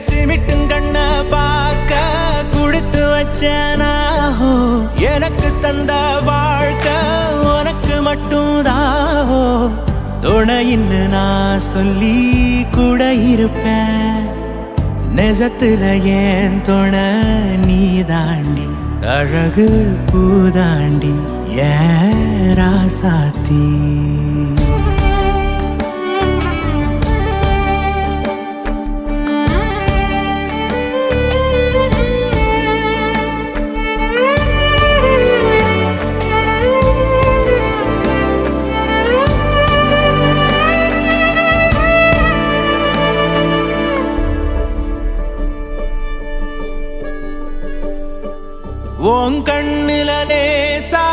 சிமிட்டும் கண்ண பார்க்க குடுத்து வச்சனாஹோ எனக்கு தந்த வாழ்க்கை உனக்கு மட்டும் தாஹோ துணையின்னு நான் சொல்லி கூட இருப்பேன் நெசத்துல ஏன் துணை நீ தாண்டி அழகு பூதாண்டி ஏன் ராசாத்தி உன் கண்ணுல லேசா